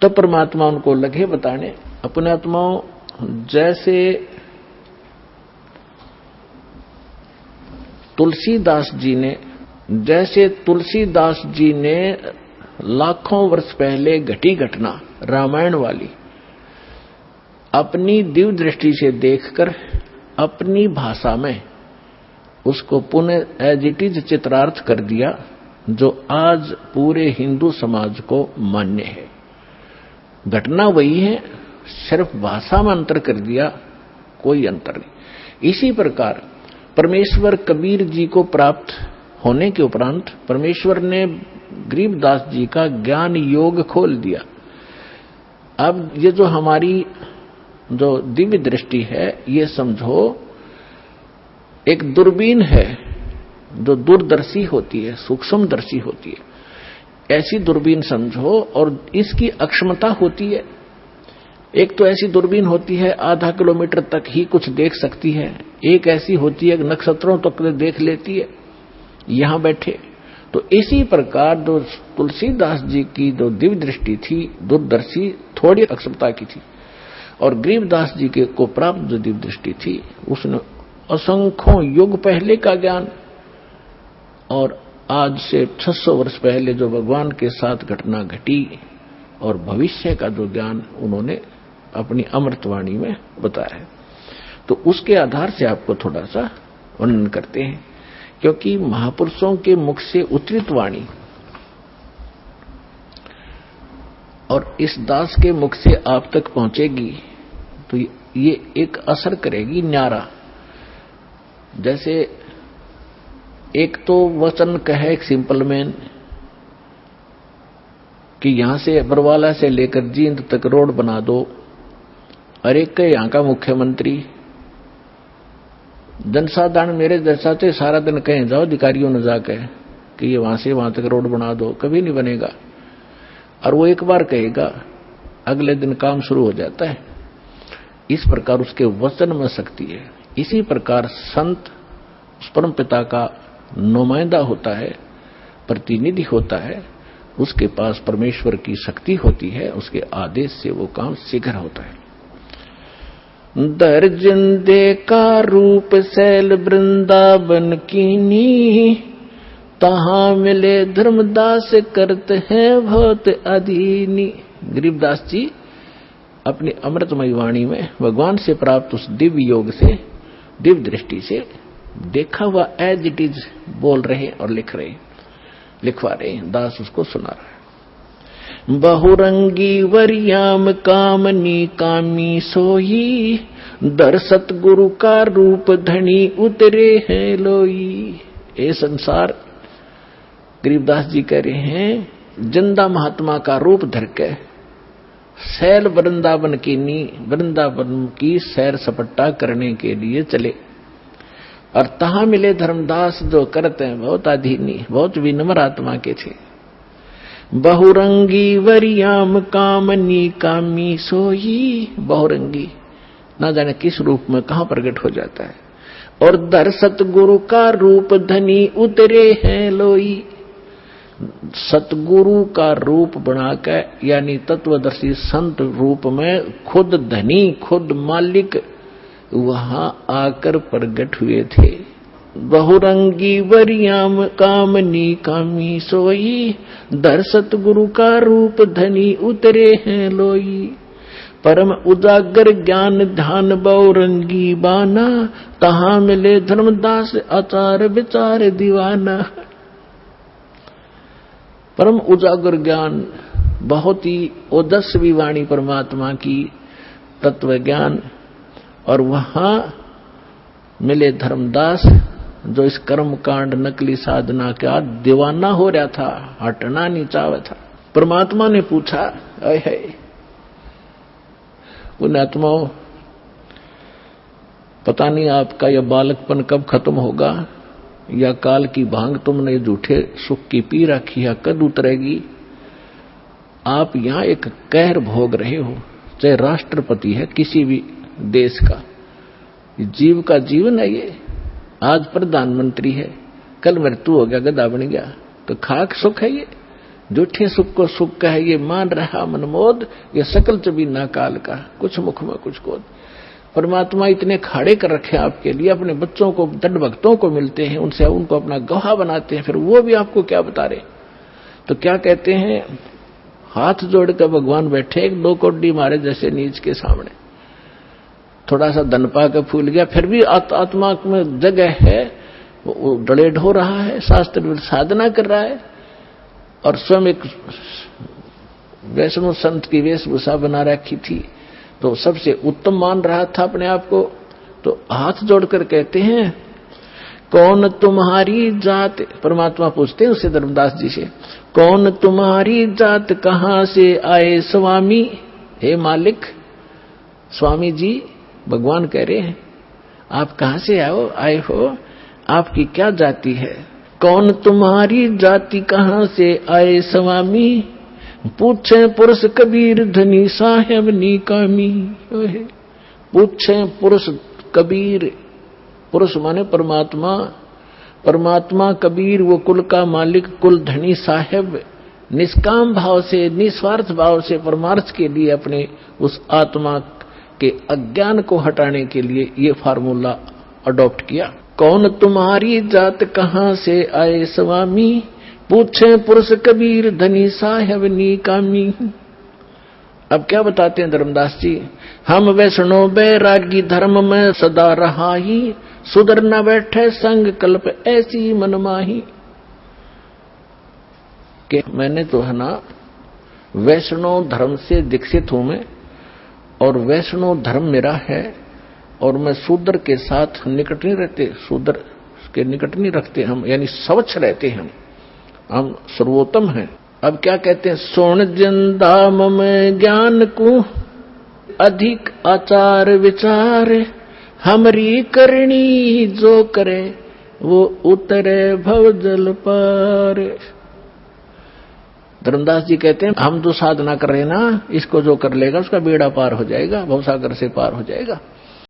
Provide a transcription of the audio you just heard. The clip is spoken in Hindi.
तो परमात्मा उनको लगे बताने, अपने आत्माओं जैसे तुलसीदास जी ने लाखों वर्ष पहले घटी घटना रामायण वाली अपनी दिव्य दृष्टि से देखकर अपनी भाषा में उसको पुनः एज इट इज चित्रार्थ कर दिया, जो आज पूरे हिंदू समाज को मान्य है। घटना वही है, सिर्फ भाषा में अंतर कर दिया, कोई अंतर नहीं। इसी प्रकार परमेश्वर कबीर जी को प्राप्त होने के उपरांत परमेश्वर ने गरीबदास जी का ज्ञान योग खोल दिया। अब ये जो हमारी जो दिव्य दृष्टि है, ये समझो एक दूरबीन है जो दूरदर्शी होती है, सूक्ष्मदर्शी होती है। ऐसी दूरबीन समझो, और इसकी अक्षमता होती है। एक तो ऐसी दूरबीन होती है आधा किलोमीटर तक ही कुछ देख सकती है, एक ऐसी होती है नक्षत्रों तक देख लेती है यहां बैठे। तो इसी प्रकार जो तुलसीदास जी की जो दिव्य दृष्टि थी, दूरदर्शी, थोड़ी अक्षमता की थी, और गरीबदास जी के को प्राप्त जो दिव्य दृष्टि थी, उसने असंख्यों युग पहले का ज्ञान और आज से 600 वर्ष पहले जो भगवान के साथ घटना घटी और भविष्य का जो ज्ञान उन्होंने अपनी अमृतवाणी में बताया है। तो उसके आधार से आपको थोड़ा सा वर्णन करते हैं, क्योंकि महापुरुषों के मुख से उच्चरित वाणी और इस दास के मुख से आप तक पहुंचेगी तो ये एक असर करेगी न्यारा। जैसे एक तो वचन कहे एक सिंपल मैन कि यहां से बरवाला से लेकर जींद तक रोड बना दो, और एक के यहां का मुख्यमंत्री जनसाधारण मेरे जैसा तो सारा दिन कहें जाओ अधिकारियों ने जाकर कि ये वहां से वहां तक रोड बना दो, कभी नहीं बनेगा। और वो एक बार कहेगा, अगले दिन काम शुरू हो जाता है। इस प्रकार उसके वचन में शक्ति है। इसी प्रकार संत उस परम पिता का नुमाइंदा होता है, प्रतिनिधि होता है, उसके पास परमेश्वर की शक्ति होती है, उसके आदेश से वो काम शीघ्र होता है। दर्जन का रूप शैल वृंदावन कीनी, तहां मिले धर्मदास करते हैं बहुत अधीनी। गरीबदास जी अपनी अमृतमयी वाणी में भगवान से प्राप्त उस दिव्य योग से, दिव्य दृष्टि से देखा हुआ एज इट इज बोल रहे और लिखवा रहे हैं। दास उसको सुना रहा है। बहुरंगी वरियाम कामनी कामी सोई, दर सतगुरु का रूप धनी उतरे हैं लोई। ये संसार, गरीबदास जी कह रहे हैं, जिंदा महात्मा का रूप धर के सैल वृंदावन की सैर सपट्टा करने के लिए चले, और तहां मिले धर्मदास जो करते हैं बहुत अधीनी, बहुत विनम्र आत्मा के थे। बहुरंगी वरियाम कामनी कामी सोई, बहुरंगी ना जाने किस रूप में कहां प्रकट हो जाता है। और दर सतगुरु का रूप धनी उतरे हैं लोई, सतगुरु का रूप बनाकर यानी तत्वदर्शी संत रूप में खुद धनी, खुद मालिक वहां आकर प्रकट हुए थे। बहुरंगी वरियाम कामनी कामी सोई, दर सतगुरु का रूप धनी उतरे हैं लोई। परम उजागर ज्ञान ध्यान बहुरंगी बाना, तहां मिले धर्मदास आचार विचार दीवाना। परम उजागर ज्ञान, बहुत ही ओजस्वी वाणी परमात्मा की, तत्व ज्ञान, और वहां मिले धर्मदास जो इस कर्म कांड नकली साधना का दीवाना हो रहा था, हटना नहीं चाहता था। परमात्मा ने पूछा, है उन आत्माओं, पता नहीं आपका यह बालकपन कब खत्म होगा, या काल की भांग तुमने झूठे सुख की पी रखी है कब उतरेगी। आप यहां एक कहर भोग रहे हो, चाहे राष्ट्रपति है किसी भी देश का, जीव का जीवन है ये। आज प्रधानमंत्री है, कल मृत्यु हो गया, गधा बन गया, तो खाक सुख है ये। झूठे सुख को सुख कह ये मान रहा मनमोद, ये सकल चबी ना काल का, कुछ मुख में कुछ कोद। परमात्मा इतने खाड़े कर रखे आपके लिए, अपने बच्चों को दृढ़ भक्तों को मिलते हैं, उनसे उनको अपना गवाह बनाते हैं, फिर वो भी आपको क्या बता रहे। तो क्या कहते हैं, हाथ जोड़कर भगवान बैठे एक 2 कौड़ी मारे जैसे नीच के सामने। थोड़ा सा धन पा के फूल गया, फिर भी आत्मा में जगह है, वो डलेड हो रहा है, शास्त्र में साधना कर रहा है, और स्वयं एक वैष्णव संत की वेशभूषा बना रखी थी, तो सबसे उत्तम मान रहा था अपने आप को। तो हाथ जोड़कर कहते हैं, कौन तुम्हारी जात, परमात्मा पूछते हैं उससे धर्मदास जी से, कौन तुम्हारी जात कहां से आए स्वामी। हे मालिक, स्वामी जी भगवान कह रहे हैं, आप कहां से आए हो, आपकी क्या जाति है। कौन तुम्हारी जाति कहां से आए स्वामी, पूछे पुरुष कबीर धनी साहेब नीकामी। पूछे पुरुष कबीर, पुरुष माने परमात्मा, परमात्मा कबीर वो कुल का मालिक, कुल धनी साहेब, निष्काम भाव से निस्वार्थ भाव से परमार्थ के लिए अपने उस आत्मा के अज्ञान को हटाने के लिए ये फार्मूला अडॉप्ट किया। कौन तुम्हारी जात कहां से आए स्वामी, पूछे पुरुष कबीर धनी साहेब नीकामी। अब क्या बताते हैं धर्मदास जी, हम वैष्णव बैरागी धर्म में सदा रहा ही, सुधर न बैठे संग कल्प ऐसी मनमाही। कि मैंने तो है ना वैष्णव धर्म से दीक्षित हूं मैं, और वैष्णव धर्म मेरा है, और मैं शूद्र के साथ निकट नहीं रहते, शूद्र के निकट नहीं रखते हम, यानी स्वच्छ रहते हैं हम सर्वोत्तम हैं। अब क्या कहते हैं, सोन जिंदाम में ज्ञान को अधिक आचार विचार, हमरी करनी जो करे वो उतरे भव जल पार। धर्मदास जी कहते हैं, हम जो साधना कर रहे हैं ना, इसको जो कर लेगा उसका बेड़ा पार हो जाएगा, भवसागर से पार हो जाएगा।